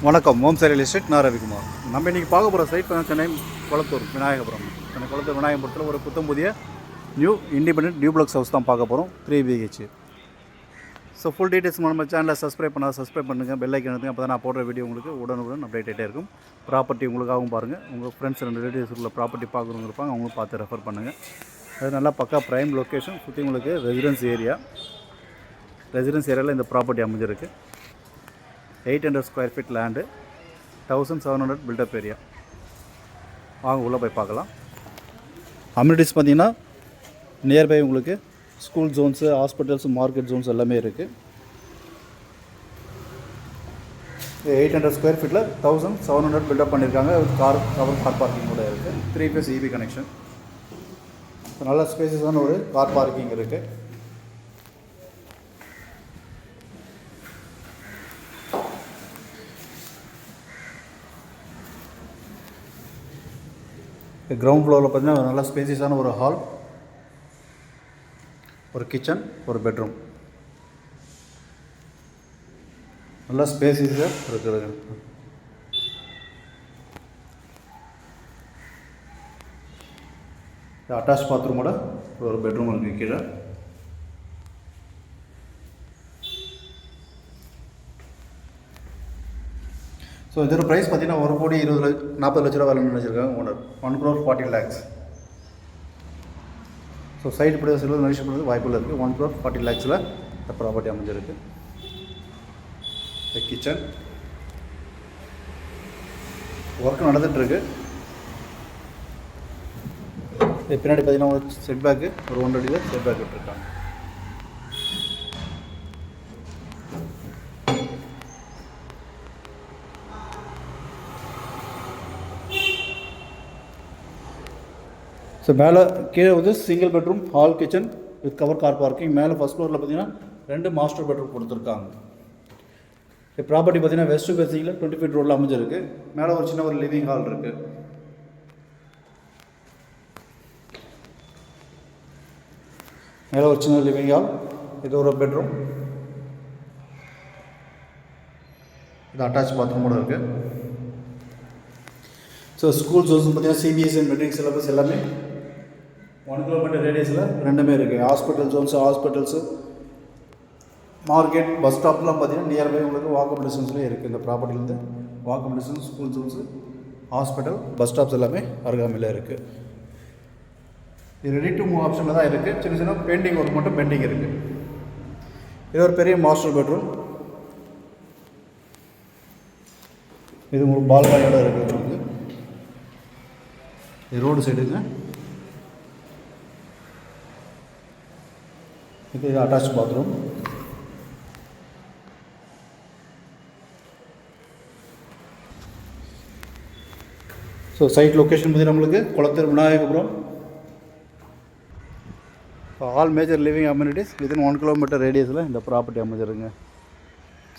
வணக்கம். ஓம் Sai real estate, நான் ரவிக்குமார். நம்ம இன்றைக்கி பார்க்க போகிற சைட் சென்னை குளத்தூர் விநாயகபுரம். சென்னை குளத்தூர் விநாயகபுரத்தில் ஒரு புத்தம் புதிய நியூ இண்டிபெண்டன்ட் டியூப்ளக்ஸ் ஹவுஸ் தான் பார்க்க போகிறோம், 3 BH. ஸோ ஃபுல் டீட்டெயில்ஸ் நம்ம சேனலை சப்ஸ்கிரைப் பண்ணுங்கள், பெல் ஐக்கன் எடுத்துங்க. அப்போ தான் நான் போடுற வீடியோ உங்களுக்கு உடனுக்குடன் அப்டேட் ஆகிட்டே இருக்கும். ப்ராப்பர்ட்டி உங்களுக்காகவும் பாருங்கள், உங்கள் ஃப்ரெண்ட்ஸ் அண்ட் ரிலேட்டிவ்ஸுக்குள்ள ப்ராப்பர்ட்டி பார்க்குறவங்க இருப்பாங்க, அவங்களும் பார்த்து ரெஃபர் பண்ணுங்கள். அது நல்லா பக்கா ப்ரைம் லொக்கேஷன், சுற்றி உங்களுக்கு ரெசிடென்ஸ் ஏரியாவில் இந்த ப்ராப்பர்ட்டி அமைஞ்சிருக்கு. 800 square feet land, 1700 built up area. வாங்க உள்ளே போய் பார்க்கலாம். அம்யூனிட்டிஸ் பார்த்திங்கன்னா நியர்பை உங்களுக்கு school zones, hospitals, market zones எல்லாமே இருக்குது. 800 ஸ்கொயர் ஃபீட்டில் 1700 பில்டப் பண்ணியிருக்காங்க. கார் பார்க்கிங் கூட இருக்குது. 3 phase EB கனெக்ஷன். நல்ல ஸ்பேசஸான ஒரு கார் பார்க்கிங் இருக்குது. கிரவுண்ட் ஃப்ளோரில் பார்த்தீங்கன்னா நல்லா ஸ்பேசியஸான ஒரு ஹால், ஒரு கிச்சன், ஒரு பெட்ரூம். நல்லா ஸ்பேசியஸாக இருக்குது. அட்டாச் பாத்ரூமோட ஒரு பெட்ரூம் இருக்குது கீழே. ஸோ இதோட ப்ரைஸ் பார்த்தீங்கன்னா 1,40 லட்ச ரூபா வேலை நினச்சிருக்காங்க ஓனர். 1,40 lakhs. ஸோ சைடு பிடிச்ச சில நடிச்சு பண்ணுறது வாய்ப்புகள் இருக்குது. 1,40 lakhs இந்த ப்ராப்பர்ட்டி அமைஞ்சிருக்கு. கிச்சன் ஒர்க் நடந்துகிட்ருக்கு. பின்னாடி பார்த்தீங்கன்னா ஒரு செட் பேக்கு, ஒரு 1 அடியில் செட் பேக் விட்டுருக்காங்க. ஸோ மேலே கீழே வந்து single bedroom, hall, kitchen with cover car parking. மேலே ஃபஸ்ட் ஃப்ளோரில் பார்த்தீங்கன்னா 2 மாஸ்டர் பெட்ரூம் கொடுத்துருக்காங்க. ப்ராப்பர்ட்டி பார்த்தீங்கன்னா வெஸ்ட் ஃபேசிங்கில் 20 feet ரோடில் அமைஞ்சிருக்கு. மேலே ஒரு சின்ன ஒரு லிவிங் ஹால் இருக்குது. மேலே ஒரு சின்ன லிவிங் ஹால், இது ஒரு பெட்ரூம், இது அட்டாச் பாத்ரூமோட இருக்குது. ஸோ ஸ்கூல் ஜோன்ஸ் பார்த்தீங்கன்னா CBSE மெட்ரிக் சிலபஸ் எல்லாமே 1 kilometer ரேடியஸில் ரெண்டுமே இருக்குது. ஹாஸ்பிட்டல்ஸு, மார்க்கெட், பஸ் ஸ்டாப்லாம் பார்த்தீங்கன்னா நியர்பை உங்களுக்கு வாக்கபிள் டிஸ்டன்ஸ்லேயே இருக்குது. இந்த ப்ராப்பர்ட்டிலேருந்து walkable distance, school zones, hospital, bus stops எல்லாமே அருகாமையில் இருக்குது. இது ரெடி டு மூவ் ஆப்ஷனில் தான் இருக்குது. சின்ன சின்ன பெயிண்டிங் ஒர்க் மட்டும் பெண்டிங் இருக்குது. இது ஒரு பெரிய மாஸ்டர் பெட்ரூம். இது உங்களுக்கு பால்கனியோட இருக்குது. உங்களுக்கு இது ரோடு சைடுங்க. இது attach bathroom. So side location பற்றி நம்மளுக்கு Kolathur Vinayagapuram. All major living amenities within 1 kilometer ரேடியஸில் இந்த ப்ராப்பர்ட்டி அமைஞ்சிருங்க.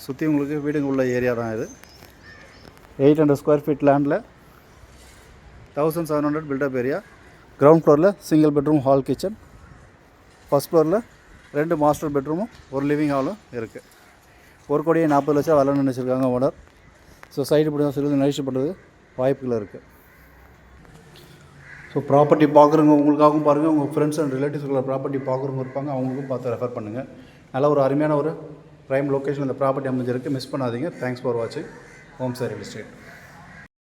சுற்றி உங்களுக்கு வீடுங்க உள்ள ஏரியா தான் இது. 800 ஸ்கொயர் ஃபீட் லேண்டில் 1700 பில்டப் ஏரியா. கிரவுண்ட் ஃப்ளோரில் single bedroom, hall, kitchen. First ஃப்ளோரில் 2 மாஸ்டர் பெட்ரூமும் ஒரு லிவிங் ஹாலும் இருக்குது. 1,40 லட்சம் விலை நினச்சிருக்காங்க ஓனர். ஸோ சைடு பிடிச்சா சிறிது நடிச்சு பண்ணுறது வாய்ப்புகள் இருக்குது. ஸோ ப்ராப்பர்ட்டி பார்க்குறவங்க உங்களுக்காகவும் பாருங்கள், உங்கள் ஃப்ரெண்ட்ஸ் அண்ட் ரிலேட்டிவ்ஸ்களை ப்ராப்பர்ட்டி பார்க்குறவங்க இருப்பாங்க, அவங்களுக்கும் பார்த்து ரெஃபர் பண்ணுங்கள். நல்ல ஒரு அருமையான ஒரு ப்ரைம் லொக்கேஷன் இந்த ப்ராப்பர்ட்டி அமைஞ்சிருக்கு. மிஸ் பண்ணாதீங்க. தேங்க்ஸ் ஃபார் வாட்சிங். ஓம் சாய் ரியல் எஸ்டேட்.